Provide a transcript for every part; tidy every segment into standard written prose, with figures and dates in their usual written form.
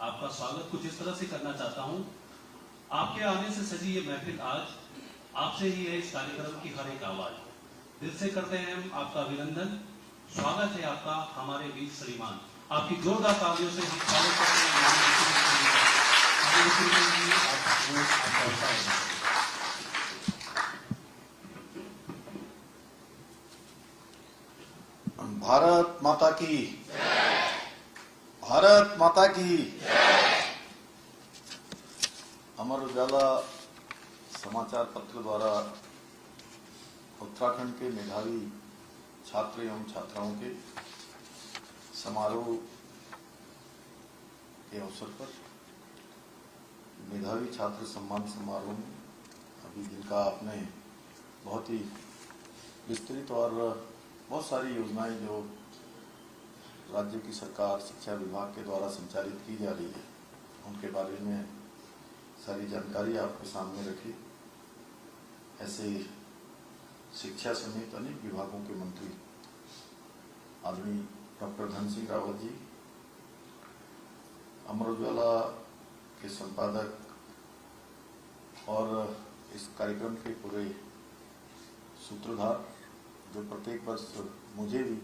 आपका स्वागत कुछ इस तरह से करना चाहता हूं। आपके आने से सजी ये महफिल आज आपसे ही है, इस कार्यक्रम की हर एक आवाज। दिल से करते हैं हम आपका अभिनंदन। स्वागत है आपका हमारे बीच श्रीमान। आपकी जोरदार तालियों से हम स्वागत करते हैं। भारत माता की, भारत माता की। अमर उजाला समाचार पत्र द्वारा उत्तराखंड के मेधावी छात्र एवं छात्राओं के समारोह के अवसर पर मेधावी छात्र सम्मान समारोह में अभी जिनका आपने बहुत ही विस्तृत और बहुत सारी योजनाएं जो राज्य की सरकार शिक्षा विभाग के द्वारा संचालित की जा रही है उनके बारे में सारी जानकारी आपके सामने रखी। ऐसे शिक्षा समेत अनेक विभागों के मंत्री आदरणीय डॉक्टर धन सिंह रावत जी, अमर उजाला के संपादक और इस कार्यक्रम के पूरे सूत्रधार जो प्रत्येक वर्ष मुझे भी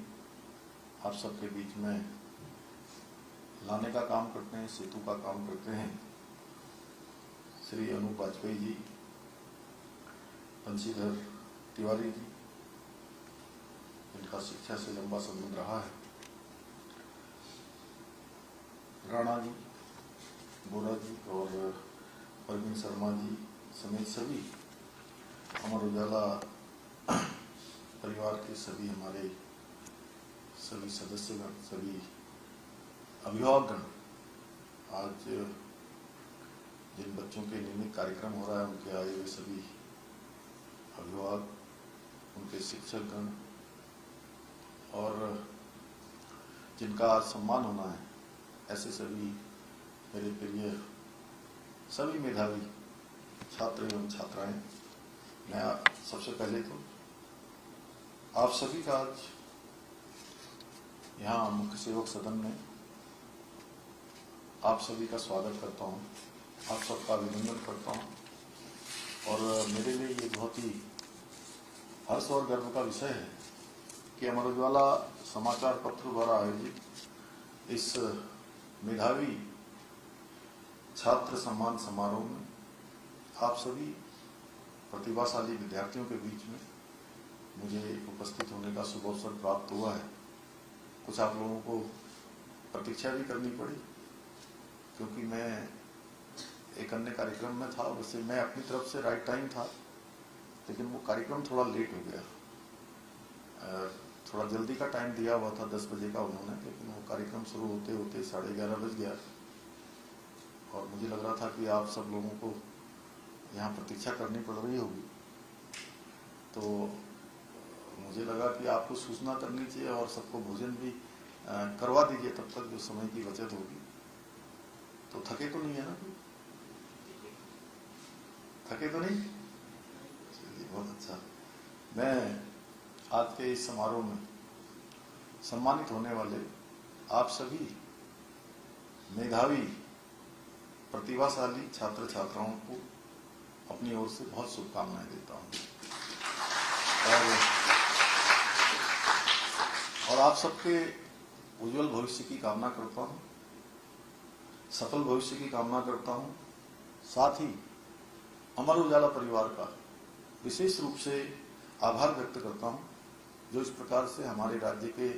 आप सबके बीच में लाने का काम करते हैं, सेतु का काम करते हैं, श्री अनूप वाजपेयी जी, बंशीधर तिवारी जी, इनका शिक्षा से लंबा संबंध रहा है, राणा जी, बोरा जी और परवीन शर्मा जी समेत सभी अमर उजाला परिवार के सभी हमारे सभी सदस्यगण, सभी अभिभावकगण, आज जिन बच्चों के नियमित कार्यक्रम हो रहा है उनके आए हुए सभी अभिभावक, उनके शिक्षकगण और जिनका आज सम्मान होना है, ऐसे सभी मेरे प्रिय सभी मेधावी छात्र एवं छात्राएं, मैं सबसे पहले तो आप सभी का आज यहाँ मुख्य सेवक सदन में आप सभी का स्वागत करता हूँ, आप सबका अभिनंदन करता हूँ और मेरे लिए ये बहुत ही हर्ष और गर्व का विषय है कि अमर उजाला समाचार पत्र द्वारा आयोजित इस मेधावी छात्र सम्मान समारोह में आप सभी प्रतिभाशाली विद्यार्थियों के बीच में मुझे उपस्थित होने का शुभ अवसर प्राप्त हुआ है। कुछ आप लोगों को प्रतीक्षा भी करनी पड़ी क्योंकि मैं एक अन्य कार्यक्रम में था, वैसे मैं अपनी तरफ से राइट टाइम था लेकिन वो कार्यक्रम थोड़ा लेट हो गया। थोड़ा जल्दी का टाइम दिया हुआ था 10 बजे का उन्होंने, लेकिन वो कार्यक्रम शुरू होते होते 11:30 बज गया और मुझे लग रहा था कि आप सब लोगों को यहाँ प्रतीक्षा करनी पड़ रही होगी, तो मुझे लगा कि आपको सूचना करनी चाहिए और सबको भोजन भी करवा दीजिए तब तक जो समय की बचत होगी। तो थके तो नहीं है ना? थके तो नहीं? चलिए बहुत अच्छा। मैं आज के इस समारोह में सम्मानित होने वाले आप सभी मेधावी प्रतिभाशाली छात्र छात्राओं को अपनी ओर से बहुत शुभकामनाएं देता हूँ और आप सबके उज्जवल भविष्य की कामना करता हूँ, सफल भविष्य की कामना करता हूँ। साथ ही अमर उजाला परिवार का विशेष रूप से आभार व्यक्त करता हूँ जो इस प्रकार से हमारे राज्य के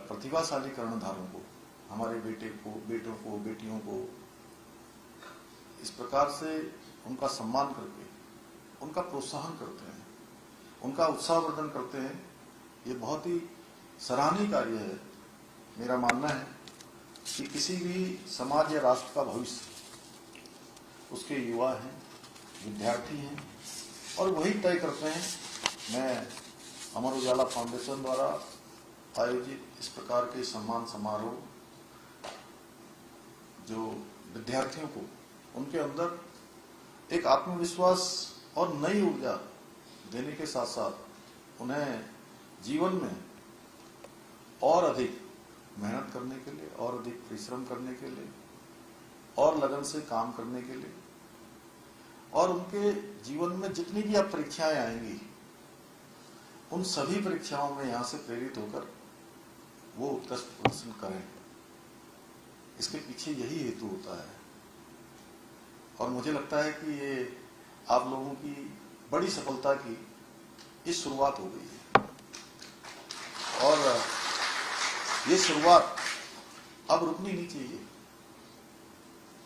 प्रतिभाशाली कर्णधारों को, हमारे बेटों को, बेटियों को इस प्रकार से उनका सम्मान करके उनका प्रोत्साहन करते हैं, उनका उत्साहवर्धन करते हैं। ये बहुत ही सराहनीय कार्य है। मेरा मानना है कि किसी भी समाज या राष्ट्र का भविष्य उसके युवा हैं, विद्यार्थी हैं और वही तय करते हैं। मैं अमर उजाला फाउंडेशन द्वारा आयोजित इस प्रकार के सम्मान समारोह जो विद्यार्थियों को उनके अंदर एक आत्मविश्वास और नई ऊर्जा देने के साथ साथ उन्हें जीवन में और अधिक मेहनत करने के लिए, और अधिक परिश्रम करने के लिए, और लगन से काम करने के लिए, और उनके जीवन में जितनी भी अब परीक्षाएं आएंगी उन सभी परीक्षाओं में यहाँ से प्रेरित होकर वो उत्कृष्ट प्रदर्शन करें। इसके पीछे यही हेतु होता है। और मुझे लगता है कि ये आप लोगों की बड़ी सफलता की ये शुरुआत हो गई है, और ये शुरुआत अब रुकनी नहीं चाहिए।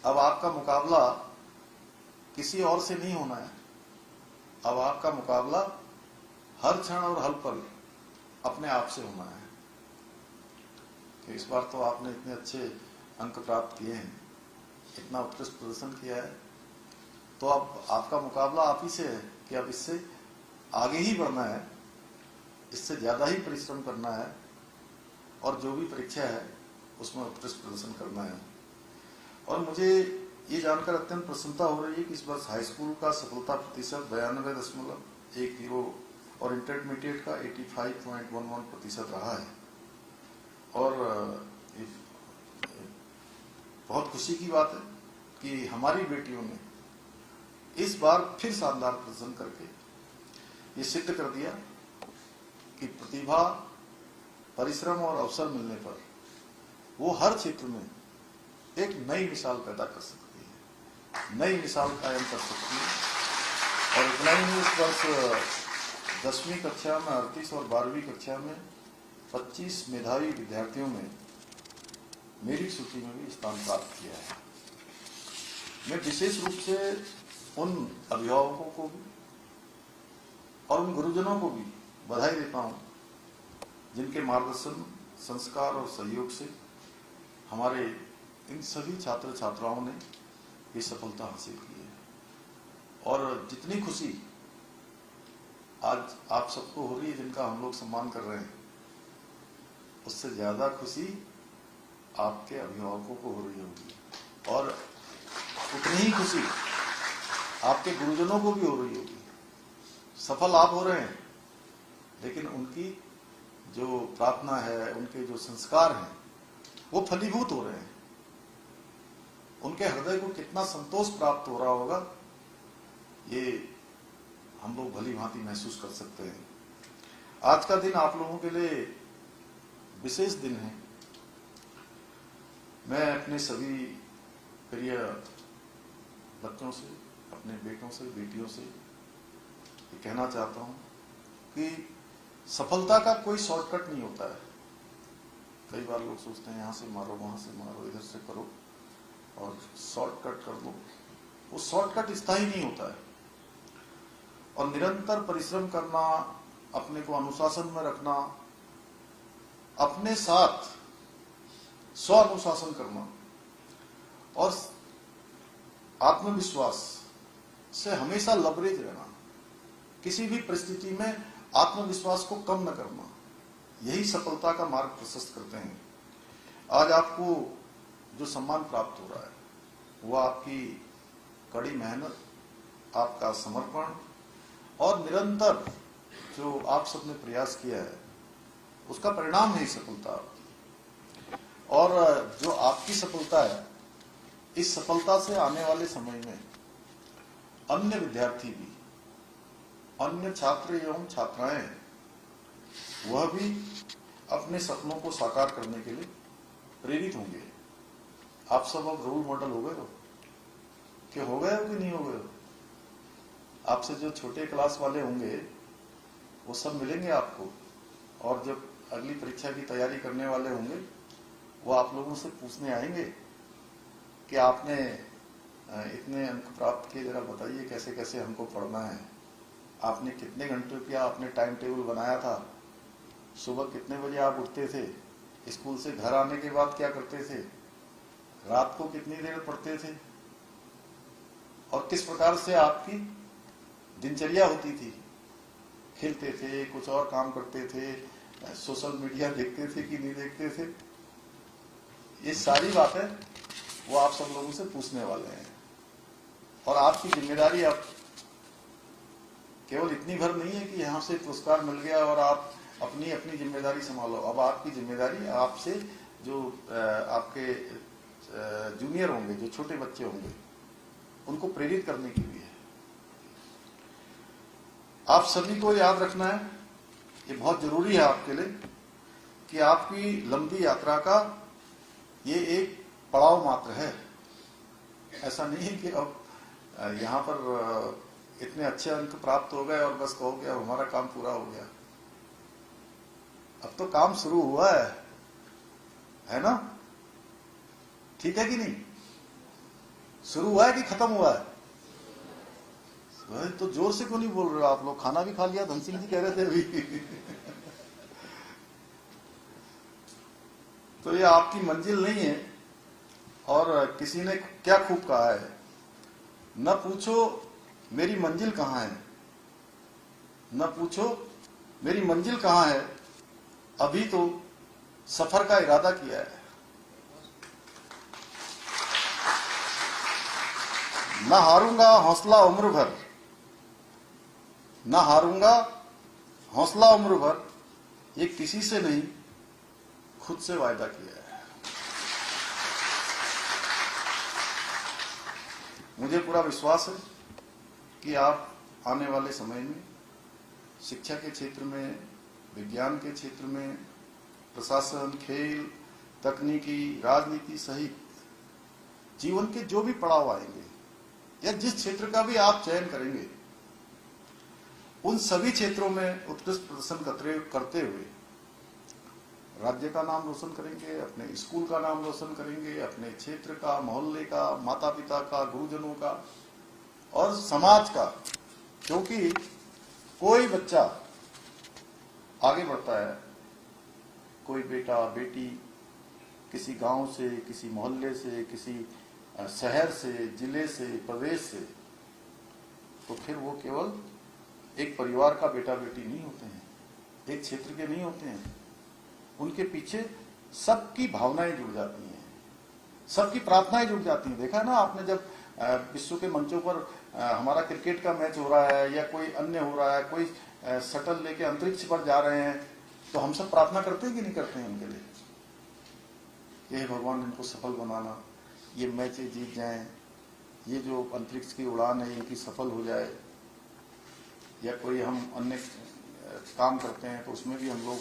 अब आपका मुकाबला किसी और से नहीं होना है। अब आपका मुकाबला हर क्षण और हर पल अपने आप से होना है। कि इस बार तो आपने इतने अच्छे अंक प्राप्त किए हैं, इतना उत्कृष्ट प्रदर्शन किया है, तो अब आपका मुकाबला आप ही से है कि अब इससे आगे ही बढ़ना है, इससे ज्यादा ही परिश्रम करना है, और जो भी परीक्षा है उसमें उत्कृष्ट प्रदर्शन करना है। और मुझे ये जानकर अत्यंत प्रसन्नता हो रही है कि इस वर्ष हाई स्कूल का सफलता प्रतिशत 92.10 और इंटरमीडिएट का 85.11% रहा है। और बहुत खुशी की बात है कि हमारी बेटियों ने इस बार फिर शानदार प्रदर्शन करके ये सिद्ध कर दिया कि प्रतिभा, परिश्रम और अवसर मिलने पर वो हर क्षेत्र में एक नई मिसाल पैदा कर सकती है, नई मिसाल कायम कर सकती है। और इतना ही नहीं, इस वर्ष 10वीं कक्षा में 38 और 12वीं कक्षा में 25 मेधावी विद्यार्थियों ने मेरी सूची में भी स्थान प्राप्त किया है। मैं विशेष रूप से उन अभिभावकों को भी और उन गुरुजनों को भी बधाई देता हूं जिनके मार्गदर्शन, संस्कार और सहयोग से हमारे इन सभी छात्र छात्राओं ने ये सफलता हासिल की है। और जितनी खुशी आज आप सबको हो रही है, जिनका हम लोग सम्मान कर रहे हैं, उससे ज्यादा खुशी आपके अभिभावकों को हो रही होगी, और उतनी ही खुशी आपके गुरुजनों को भी हो रही होगी। सफल आप हो रहे हैं, लेकिन उनकी जो प्रार्थना है, उनके जो संस्कार हैं, वो फलीभूत हो रहे हैं। उनके हृदय को कितना संतोष प्राप्त हो रहा होगा, ये हम लोग भली भांति महसूस कर सकते हैं। आज का दिन आप लोगों के लिए विशेष दिन है। मैं अपने सभी प्रिय बच्चों से, अपने बेटों से, बेटियों से ये कहना चाहता हूं कि सफलता का कोई शॉर्टकट नहीं होता है। कई बार लोग सोचते हैं यहां से मारो, वहां से मारो, इधर से करो और शॉर्टकट कर लो। वो शॉर्टकट स्थायी नहीं होता है। और निरंतर परिश्रम करना, अपने को अनुशासन में रखना, अपने साथ स्व अनुशासन करना और आत्मविश्वास से हमेशा लबरेज रहना, किसी भी परिस्थिति में आत्मविश्वास को कम न करना, यही सफलता का मार्ग प्रशस्त करते हैं। आज आपको जो सम्मान प्राप्त हो रहा है वो आपकी कड़ी मेहनत, आपका समर्पण और निरंतर जो आप सबने प्रयास किया है उसका परिणाम है सफलता आपकी। और जो आपकी सफलता है, इस सफलता से आने वाले समय में अन्य विद्यार्थी भी, अन्य छात्र एवं छात्राएं, वह भी अपने सपनों को साकार करने के लिए प्रेरित होंगे। आप सब अब रोल मॉडल हो गए हो कि हो गए हो कि नहीं हो गए हो? आपसे जो छोटे क्लास वाले होंगे वो सब मिलेंगे आपको, और जब अगली परीक्षा की तैयारी करने वाले होंगे वो आप लोगों से पूछने आएंगे कि आपने इतने अंक प्राप्त किए, जरा बताइए कैसे कैसे हमको पढ़ना है, आपने कितने घंटे किया, आपने टाइम टेबल बनाया था, सुबह कितने बजे आप उठते थे, स्कूल से घर आने के बाद क्या करते थे, रात को कितनी देर पढ़ते थे, और किस प्रकार से आपकी दिनचर्या होती थी, खेलते थे, कुछ और काम करते थे, सोशल मीडिया देखते थे कि नहीं देखते थे। ये सारी बातें वो आप सब लोगों से पूछने वाले हैं। और आपकी जिम्मेदारी अब केवल इतनी भर नहीं है कि यहां से पुरस्कार मिल गया और आप अपनी अपनी जिम्मेदारी संभालो। अब आपकी जिम्मेदारी आपसे जो आपके जूनियर होंगे, जो छोटे बच्चे होंगे, उनको प्रेरित करने के लिए है। आप सभी को याद रखना है, ये बहुत जरूरी है आपके लिए, कि आपकी लंबी यात्रा का ये एक पड़ाव मात्र है। ऐसा नहीं है कि अब यहाँ पर इतने अच्छे अंक प्राप्त हो गए और बस कहोगे अब हमारा काम पूरा हो गया। अब तो काम शुरू हुआ है ना? ठीक है कि नहीं? शुरू हुआ है कि खत्म हुआ है? तो जोर से क्यों नहीं बोल रहे हो आप लोग? खाना भी खा लिया, धन सिंह जी कह रहे थे अभी। तो ये आपकी मंजिल नहीं है। और किसी ने क्या खूब कहा है, न पूछो मेरी मंजिल कहां है, न पूछो मेरी मंजिल कहां है, अभी तो सफर का इरादा किया है। न हारूंगा हौसला उम्र भर, न हारूंगा हौसला उम्र भर, ये किसी से नहीं खुद से वायदा किया है। मुझे पूरा विश्वास है कि आप आने वाले समय में शिक्षा के क्षेत्र में, विज्ञान के क्षेत्र में, प्रशासन, खेल, तकनीकी, राजनीति सहित जीवन के जो भी पड़ाव आएंगे या जिस क्षेत्र का भी आप चयन करेंगे, उन सभी क्षेत्रों में उत्कृष्ट प्रदर्शन करते हुए राज्य का नाम रोशन करेंगे, अपने स्कूल का नाम रोशन करेंगे, अपने क्षेत्र का, मोहल्ले का, माता पिता का, गुरुजनों का और समाज का। क्योंकि कोई बच्चा आगे बढ़ता है, कोई बेटा बेटी किसी गांव से, किसी मोहल्ले से, किसी शहर से, जिले से, प्रदेश से, तो फिर वो केवल एक परिवार का बेटा बेटी नहीं होते हैं, एक क्षेत्र के नहीं होते हैं। उनके पीछे सबकी भावनाएं जुड़ जाती हैं, सबकी प्रार्थनाएं जुड़ जाती हैं। देखा ना आपने, जब विश्व के मंचों पर हमारा क्रिकेट का मैच हो रहा है या कोई अन्य हो रहा है, कोई शटल लेके अंतरिक्ष पर जा रहे हैं, तो हम सब प्रार्थना करते हैं कि नहीं करते हैं उनके लिए? ये भगवान इनको सफल बनाना, ये मैच जीत जाएं, ये जो अंतरिक्ष की उड़ान है इनकी सफल हो जाए। या कोई हम अन्य काम करते हैं तो उसमें भी हम लोग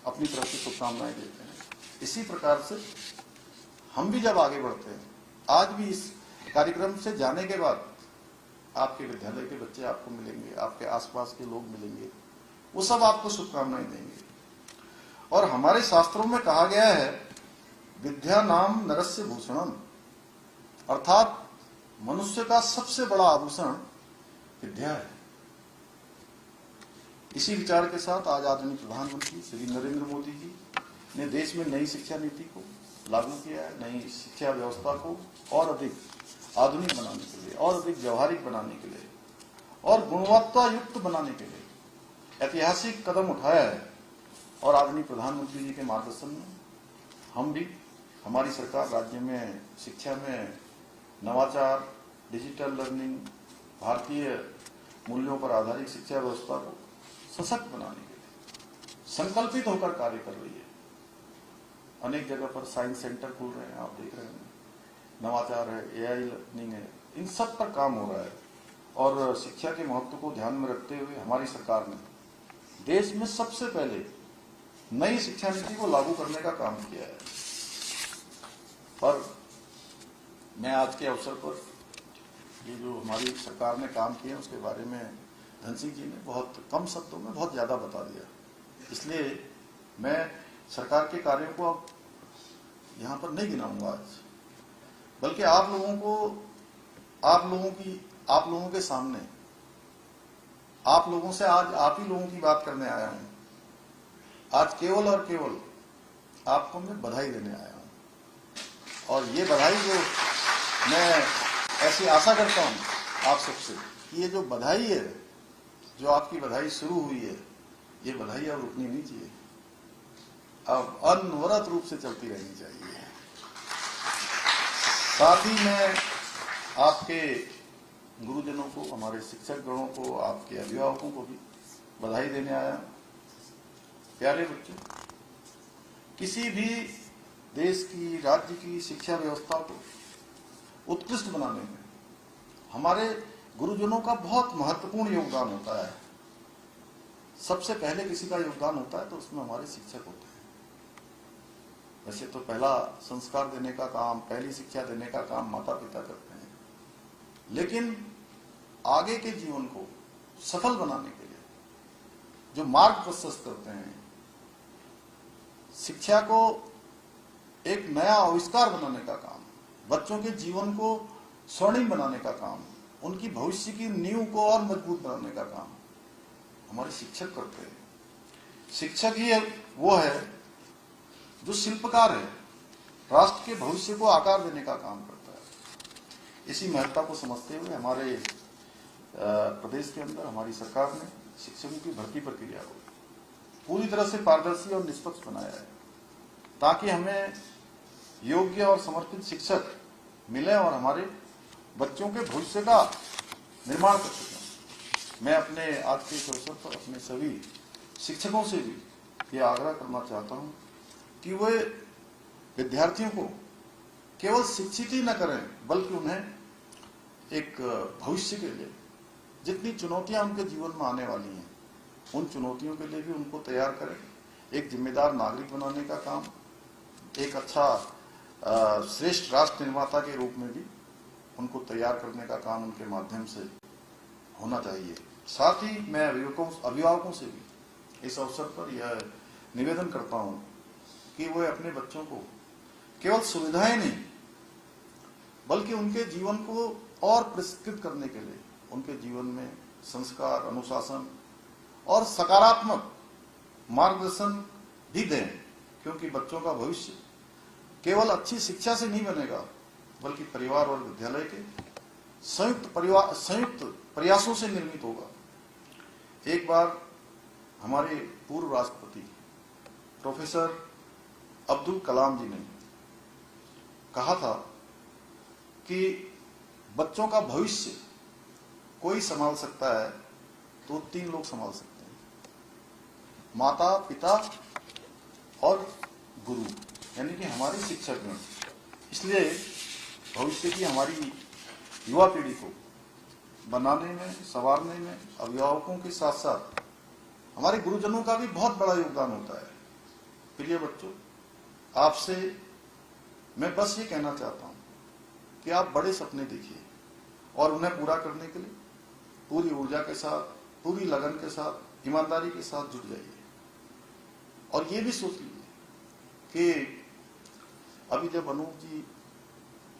अपनी तरफ से शुभकामनाएं देते हैं। इसी प्रकार से हम भी जब आगे बढ़ते हैं, आज भी इस कार्यक्रम से जाने के बाद आपके विद्यालय के बच्चे आपको मिलेंगे, आपके आसपास के लोग मिलेंगे, वो सब आपको शुभकामनाएं देंगे। और हमारे शास्त्रों में कहा गया है, विद्या नाम नरस्य भूषणम, अर्थात मनुष्य का सबसे बड़ा आभूषण विद्या है। इसी विचार के साथ आज आदरणीय प्रधानमंत्री श्री नरेंद्र मोदी जी ने देश में नई शिक्षा नीति को लागू किया है, नई शिक्षा व्यवस्था को और अधिक आधुनिक बनाने के लिए, और अधिक व्यवहारिक बनाने के लिए और गुणवत्ता युक्त बनाने के लिए ऐतिहासिक कदम उठाया है। और आदरणीय प्रधानमंत्री जी के मार्गदर्शन में हम भी, हमारी सरकार राज्य में शिक्षा में नवाचार, डिजिटल लर्निंग, भारतीय मूल्यों पर आधारित शिक्षा व्यवस्था को सशक्त बनाने के लिए संकल्पित होकर कार्य कर रही है। अनेक जगह पर साइंस सेंटर खुल रहे हैं, आप देख रहे हैं, नवाचार है, एआई लर्निंग है, इन सब पर काम हो रहा है। और शिक्षा के महत्व को ध्यान में रखते हुए हमारी सरकार ने देश में सबसे पहले नई शिक्षा नीति को लागू करने का काम किया है। और मैं आज के अवसर पर ये जो हमारी सरकार ने काम किया उसके बारे में धन सिंह जी ने बहुत कम शब्दों में बहुत ज्यादा बता दिया, इसलिए मैं सरकार के कार्यों को अब यहाँ पर नहीं गिनाऊंगा आज, बल्कि आप लोगों के सामने, आप लोगों से आज आप ही लोगों की बात करने आया हूं। आज केवल और केवल आपको मैं बधाई देने आया हूं। और ये बधाई जो मैं ऐसी आशा करता हूं आप सबसे कि ये जो बधाई है, जो आपकी बधाई शुरू हुई है, ये बधाई अब रुकनी नहीं चाहिए, अब अनवरत रूप से चलती रहनी चाहिए। साथ ही मैं आपके गुरुजनों को, हमारे शिक्षक गणों को, आपके अभिभावकों को भी बधाई देने आया। प्यारे बच्चों, किसी भी देश की, राज्य की शिक्षा व्यवस्था को उत्कृष्ट बनाने में हमारे गुरुजनों का बहुत महत्वपूर्ण योगदान होता है। सबसे पहले किसी का योगदान होता है तो उसमें हमारे शिक्षक होते हैं। वैसे तो पहला संस्कार देने का काम, पहली शिक्षा देने का काम माता पिता करते हैं, लेकिन आगे के जीवन को सफल बनाने के लिए जो मार्ग प्रशस्त करते हैं, शिक्षा को एक नया आविष्कार बनाने का काम, बच्चों के जीवन को स्वर्णिम बनाने का काम, उनकी भविष्य की नींव को और मजबूत बनाने का काम हमारे शिक्षक करते हैं। शिक्षक ही वो है जो शिल्पकार है, राष्ट्र के भविष्य को आकार देने का काम करता है। इसी महत्ता को समझते हुए हमारे प्रदेश के अंदर हमारी सरकार ने शिक्षकों की भर्ती प्रक्रिया को पूरी तरह से पारदर्शी और निष्पक्ष बनाया है, ताकि हमें योग्य और समर्पित शिक्षक मिले और हमारे बच्चों के भविष्य का निर्माण कर सकें। मैं अपने आज के इस अवसर पर अपने सभी शिक्षकों से भी ये आग्रह करना चाहता हूं कि वे विद्यार्थियों को केवल शिक्षित ही न करें, बल्कि उन्हें एक भविष्य के लिए जितनी चुनौतियां उनके जीवन में आने वाली हैं, उन चुनौतियों के लिए भी उनको तैयार करें। एक जिम्मेदार नागरिक बनाने का काम, एक अच्छा श्रेष्ठ राष्ट्र निर्माता के रूप में भी उनको तैयार करने का काम उनके माध्यम से होना चाहिए। साथ ही मैं अभिभावकों से भी इस अवसर पर यह निवेदन करता हूं कि वे अपने बच्चों को केवल सुविधाएं नहीं, बल्कि उनके जीवन को और परिष्कृत करने के लिए उनके जीवन में संस्कार, अनुशासन और सकारात्मक मार्गदर्शन भी दें, क्योंकि बच्चों का भविष्य केवल अच्छी शिक्षा से नहीं बनेगा, बल्कि परिवार और विद्यालय के संयुक्त प्रयासों से निर्मित होगा। एक बार हमारे पूर्व राष्ट्रपति प्रोफेसर अब्दुल कलाम जी ने कहा था कि बच्चों का भविष्य कोई संभाल सकता है तो 3 लोग संभाल सकते हैं, माता पिता और गुरु, यानी कि हमारे शिक्षक हैं। इसलिए भविष्य की हमारी युवा पीढ़ी को बनाने में, संवारने में अभिभावकों के साथ साथ हमारे गुरुजनों का भी बहुत बड़ा योगदान होता है। प्रिय बच्चों, आपसे मैं बस ये कहना चाहता हूं कि आप बड़े सपने देखिए और उन्हें पूरा करने के लिए पूरी ऊर्जा के साथ, पूरी लगन के साथ, ईमानदारी के साथ जुट जाइए। और ये भी सोच लीजिए कि अभी जब अनूप जी,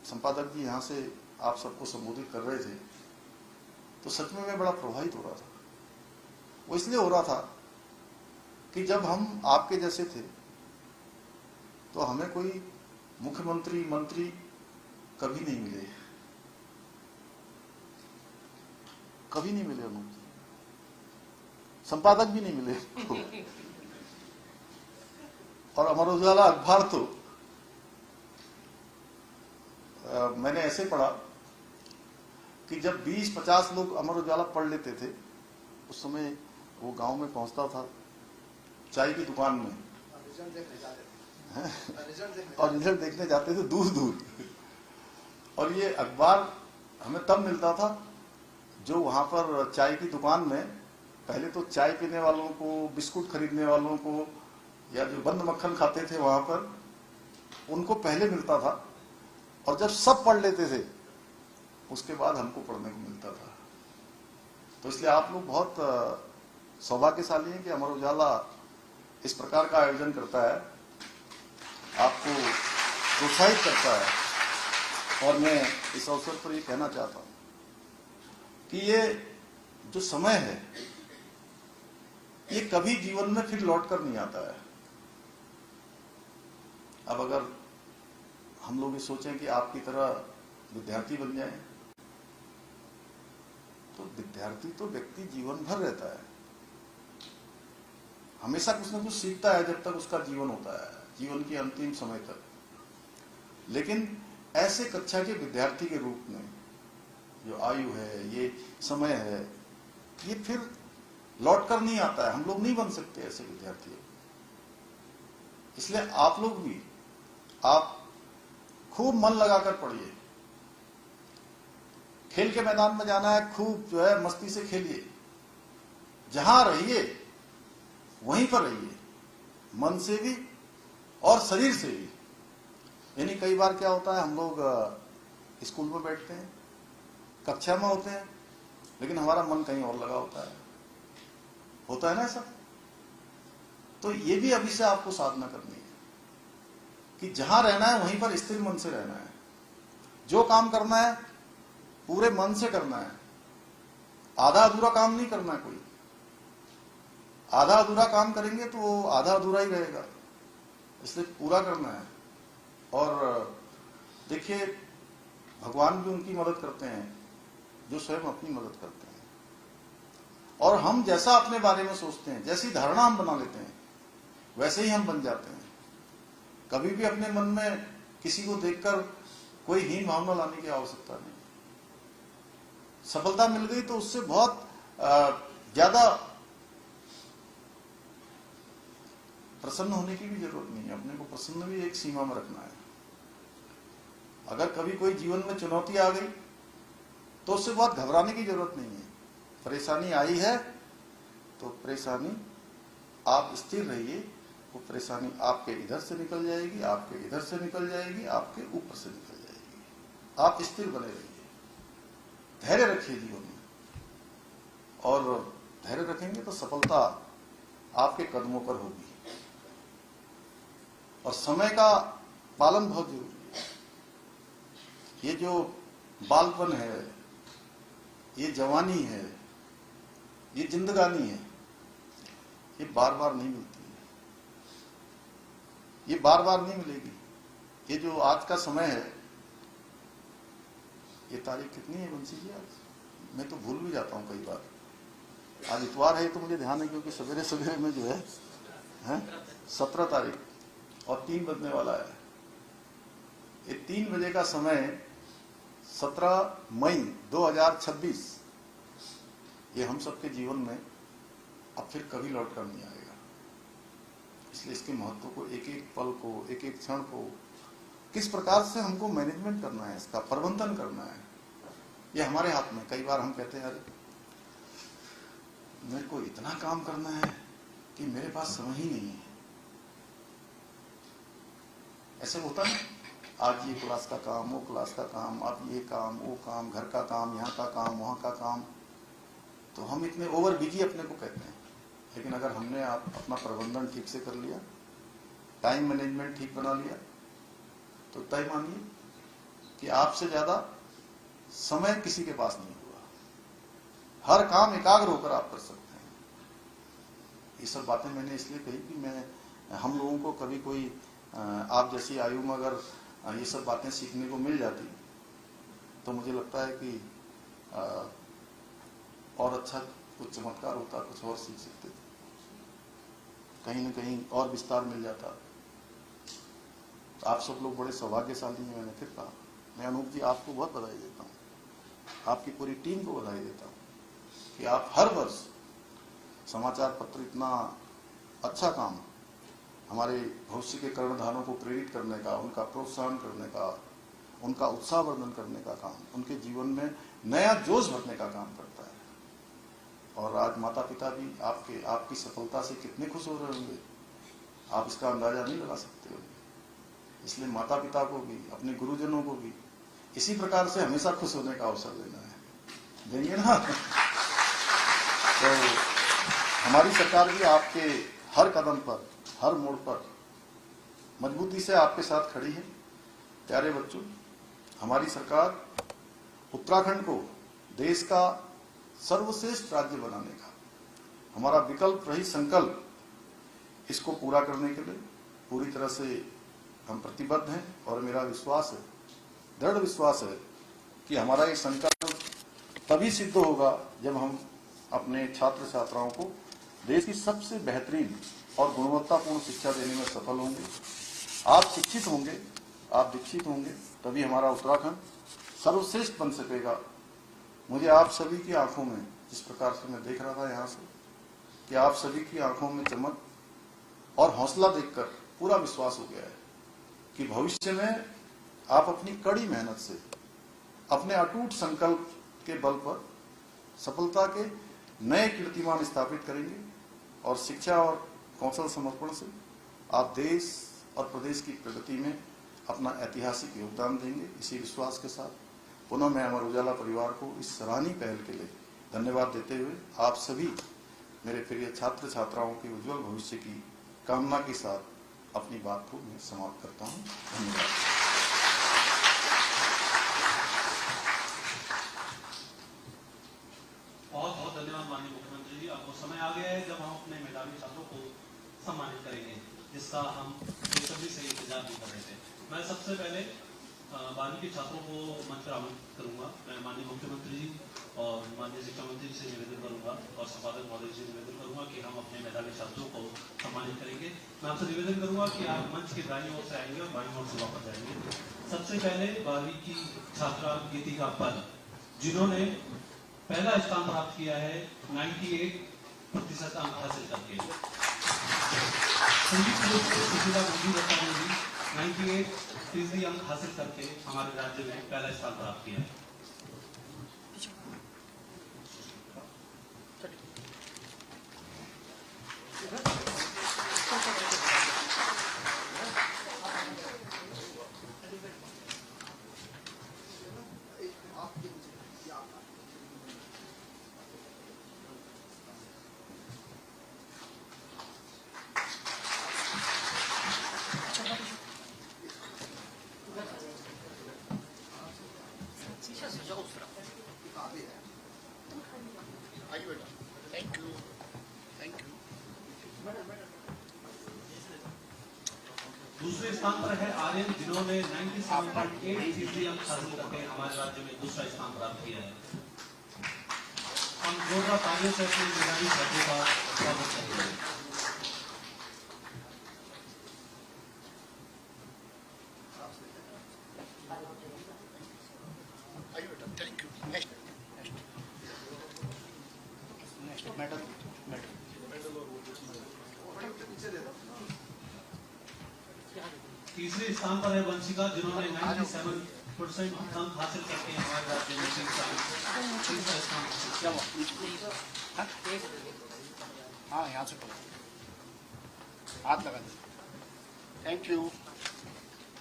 संपादक जी यहां से आप सबको संबोधित कर रहे थे, तो सच में मैं बड़ा प्रभावित हो रहा था। वो इसलिए हो रहा था कि जब हम आपके जैसे थे तो हमें कोई मुख्यमंत्री, मंत्री कभी नहीं मिले, कभी नहीं मिले अनूप जी, संपादक भी नहीं मिले। और अमर उजाला अखबार तो मैंने ऐसे पढ़ा कि जब 20-50 लोग अमर उजाला पढ़ लेते थे, उस समय वो गांव में पहुंचता था, चाय की दुकान में, और रिजल्ट देखने जाते थे दूर दूर। और ये अखबार हमें तब मिलता था जो वहां पर चाय की दुकान में पहले तो चाय पीने वालों को, बिस्कुट खरीदने वालों को, या जो बंद मक्खन खाते थे वहां पर, उनको पहले मिलता था। और जब सब पढ़ लेते थे उसके बाद हमको पढ़ने को मिलता था। तो इसलिए आप लोग बहुत सौभाग्यशाली हैं कि अमर उजाला इस प्रकार का आयोजन करता है, आपको प्रोत्साहित करता है। और मैं इस अवसर पर ये कहना चाहता हूं कि ये जो समय है ये कभी जीवन में फिर लौट कर नहीं आता है। अब अगर हम लोग ये सोचें कि आपकी तरह विद्यार्थी बन जाएं, तो विद्यार्थी तो व्यक्ति जीवन भर रहता है, हमेशा कुछ न कुछ सीखता है जब तक उसका जीवन होता है, जीवन के अंतिम समय तक। लेकिन ऐसे कक्षा के विद्यार्थी के रूप में जो आयु है, ये समय है, ये फिर लौट कर नहीं आता है। हम लोग नहीं बन सकते ऐसे विद्यार्थी। इसलिए आप लोग भी आप खूब मन लगाकर पढ़िए। खेल के मैदान में जाना है, खूब जो है मस्ती से खेलिए। जहां रहिए वहीं पर रहिए, मन से भी और शरीर से भी। यानी कई बार क्या होता है, हम लोग स्कूल में बैठते हैं, कक्षा में होते हैं, लेकिन हमारा मन कहीं और लगा होता है ना ऐसा। तो ये भी अभी से आपको साधना करनी है कि जहां रहना है वहीं पर स्थिर मन से रहना है। जो काम करना है पूरे मन से करना है, आधा अधूरा काम नहीं करना है। कोई आधा अधूरा काम करेंगे तो वो आधा अधूरा ही रहेगा, इसलिए पूरा करना है। और देखिए, भगवान भी उनकी मदद करते हैं जो स्वयं अपनी मदद करते हैं। और हम जैसा अपने बारे में सोचते हैं, जैसी धारणा हम बना लेते हैं, वैसे ही हम बन जाते हैं। कभी भी अपने मन में किसी को देखकर कोई हीन भावना लाने की आवश्यकता नहीं। सफलता मिल गई तो उससे बहुत ज्यादा प्रसन्न होने की भी जरूरत नहीं है। अपने को प्रसन्न भी एक सीमा में रखना है। अगर कभी कोई जीवन में चुनौती आ गई तो उससे बहुत घबराने की जरूरत नहीं है। परेशानी आई है तो परेशानी, आप स्थिर रहिए, वो परेशानी आपके इधर से निकल जाएगी, आपके इधर से निकल जाएगी, आपके ऊपर से निकल जाएगी। आप स्थिर बने रहिए, धैर्य रखिए जीवन में, और धैर्य रखेंगे तो सफलता आपके कदमों पर होगी। और समय का पालन बहुत जरूरी है। ये जो बालपन है, ये जवानी है, ये जिंदगानी है, ये बार बार नहीं मिलती है, ये बार बार नहीं मिलेगी। ये जो आज का समय है, ये तारीख कितनी है बंसी जी आज? मैं तो भूल भी जाता हूँ कई बार। आज इतवार है तो मुझे ध्यान है, क्योंकि सवेरे सवेरे में जो है 17 तारीख और 3 बजने वाला है। ये 3 बजे का समय 17 मई 2026, ये हम सबके जीवन में अब फिर कभी लौट कर नहीं आएगा। इसलिए इसके महत्व को, एक एक पल को, एक एक क्षण को किस प्रकार से हमको मैनेजमेंट करना है, इसका प्रबंधन करना है, ये हमारे हाथ में। कई बार हम कहते हैं, अरे मेरे को इतना काम करना है कि मेरे पास समय ही नहीं है। ऐसे होता है, आज ये क्लास का काम, वो क्लास का काम, अब ये काम, वो काम, घर का काम, यहाँ का काम, वहाँ का काम। तो हम इतने ओवर बिजी अपने को कहते हैं। लेकिन अगर हमने अपना प्रबंधन ठीक से कर लिया, टाइम मैनेजमेंट ठीक बना लिया, तो तय मानिए कि आपसे ज्यादा समय किसी के पास नहीं होगा। हर काम एकाग्र होकर आप कर सकते हैं। ये सब बातें मैंने इसलिए कही कि हम लोगों को कभी कोई आप जैसी आयु में अगर ये सब बातें सीखने को मिल जाती तो मुझे लगता है कि और अच्छा कुछ चमत्कार होता, कुछ और सीख सकते थे, कहीं न कहीं और विस्तार मिल जाता। तो आप सब लोग बड़े सौभाग्यशाली हैं। मैंने फिर कहा, मैं अनूप जी आपको बहुत बधाई देता हूँ, आपकी पूरी टीम को बधाई देता हूँ कि आप हर वर्ष समाचार पत्र, इतना अच्छा काम, हमारे भविष्य के कर्णधारों को प्रेरित करने का, उनका प्रोत्साहन करने का, उनका उत्साहवर्धन करने का काम, उनके जीवन में नया जोश भरने का काम करता है। और आज माता पिता भी आपकी सफलता से कितने खुश हो रहे होंगे, आप इसका अंदाजा नहीं लगा सकते हो। इसलिए माता पिता को भी, अपने गुरुजनों को भी इसी प्रकार से हमेशा खुश होने का अवसर देना है, देंगे ना। तो हमारी सरकार भी आपके हर कदम पर, हर मोड़ पर मजबूती से आपके साथ खड़ी है। प्यारे बच्चों, हमारी सरकार उत्तराखंड को देश का सर्वश्रेष्ठ राज्य बनाने का हमारा विकल्प रही संकल्प, इसको पूरा करने के लिए पूरी तरह से हम प्रतिबद्ध हैं। और मेरा विश्वास है, दृढ़ विश्वास है कि हमारा ये संकल्प तभी सिद्ध होगा जब हम अपने छात्र छात्राओं को देश की सबसे बेहतरीन और गुणवत्तापूर्ण शिक्षा देने में सफल होंगे। आप शिक्षित होंगे, आप दीक्षित होंगे, तभी हमारा उत्तराखंड सर्वश्रेष्ठ बन सकेगा। मुझे आप सभी की आंखों में, जिस प्रकार से मैं देख रहा था यहाँ से, कि आप सभी की आंखों में चमक और हौसला देखकर पूरा विश्वास हो गया है कि भविष्य में आप अपनी कड़ी मेहनत से, अपने अटूट संकल्प के बल पर सफलता के नए कीर्तिमान स्थापित करेंगे और शिक्षा और कौशल समर्पण से आप देश और प्रदेश की प्रगति में अपना ऐतिहासिक योगदान देंगे। इसी विश्वास के साथ पुनः मैं अमर उजाला परिवार को इस सराहनीय पहल के लिए धन्यवाद देते हुए आप सभी मेरे प्रिय छात्र छात्राओं के उज्जवल भविष्य की कामना के साथ अपनी बात को मैं समाप्त करता हूं। धन्यवाद। बहुत बहुत धन्यवाद माननीय मुख्यमंत्री जी। आपको समय आ गया है जब हम अपने मेधावी छात्रों को सम्मानित करेंगे, जिसका हम बेसब्री से इंतजार भी कर रहे थे। मैं सबसे पहले 12वीं के छात्रों को मंच पर आमंत्रित करूंगा। मैं माननीय मुख्यमंत्री जी और माननीय शिक्षा मंत्री जी से निवेदन करूंगा और संपादक महोदय जी से निवेदन करूंगा कि हम अपने मेधावी छात्रों को सम्मानित करेंगे। मैं आपसे निवेदन करूंगा कि आप मंच के दाईं ओर से आएंगे और बाईं ओर से वापस जाएंगे। सबसे पहले 12वीं की छात्रा गीतिका पल, जिन्होंने पहला स्थान प्राप्त किया है 98% अंक हासिल करके। संयुक्त रूप से सुशीला गांधी दत्ता ने भी 98% अंक हासिल करके हमारे राज्य में पहला स्थान प्राप्त किया है। Thank you. Thank you. दूसरे स्थान पर है आर्यन, जिन्होंने 97.8% अंक हासिल करके हमारे राज्य में दूसरा स्थान प्राप्त किया है। हम जोरदार तालियों से अपने मेधावी छात्रों का स्वागत करते हैं। Thank you. Next. Madam. तीसरे स्थान पर है वंशिका, जिन्होंने 97% अंक हासिल करके हमारे राज्य में तीसरा स्थान हासिल किया। हाँ, यहाँ से पकड़ो, हाथ लगा दो। Thank you.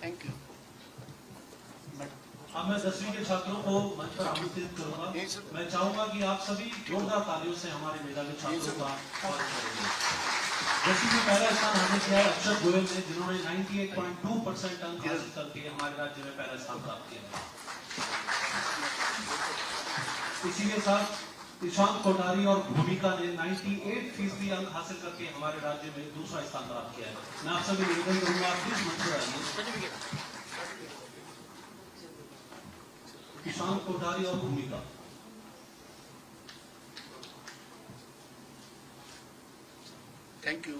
Thank you. अब मैं 10वीं के छात्रों को मंच पर आमंत्रित करूंगा। मैं चाहूंगा कि आप सभी जोरदार तालियों से हमारे मेधावी छात्रों का स्वागत करेंगे। 10वीं में पहला स्थान हासिल किया है अक्षर गोयल ने, जिन्होंने 98.2% अंक हासिल करके हमारे राज्य में पहला स्थान प्राप्त किया है। इसी के साथ ईशांत कोठारी और भूमिका ने 98% अंक हासिल करके हमारे राज्य में दूसरा स्थान प्राप्त किया है। मैं आप सभी निवेदन करूंगा, आप प्लीज मंच पर आइए। ईशांत कोठारी और भूमिका। Thank you.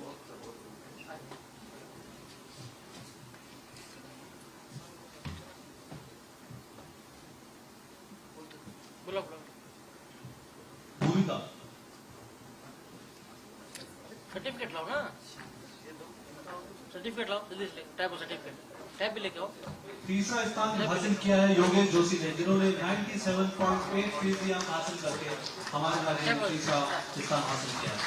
बोलो। भूमिका। सर्टिफिकेट लाओ ना, सर्टिफिकेट लाओ जल्दी से, टाइप हो सर्टिफिकेट, टाइप भी लेके आओ। तीसरा स्थान हासिल किया है योगेश जोशी ने, जिन्होंने 97.8% अंक हासिल करके हमारे राज्य में तीसरा स्थान हासिल किया है।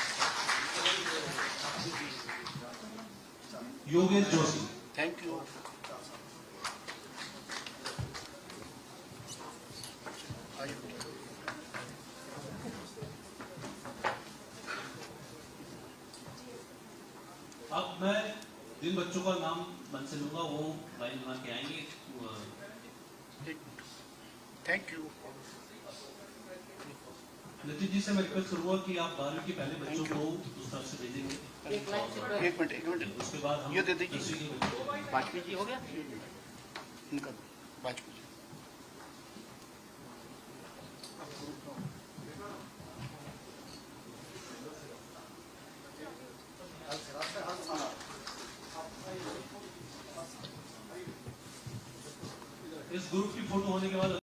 योगेश जोशी। Thank you. अब मैं जिन बच्चों का नाम मन से लूंगा वो लाइन बना के आएंगे। Thank you. नितिन जी से मैं रिक्वेस्ट करूंगा कि आप 12वीं के पहले बच्चों को उस तरफ से भेजेंगे। एक मिनट उसके बाद हम ये दे दीजिए। 10वीं के बच्चों को भेजेंगे। वाजपेयी जी हो गया। इनका वाजपेयी जी। इस ग्रुप की फोटो होने के बाद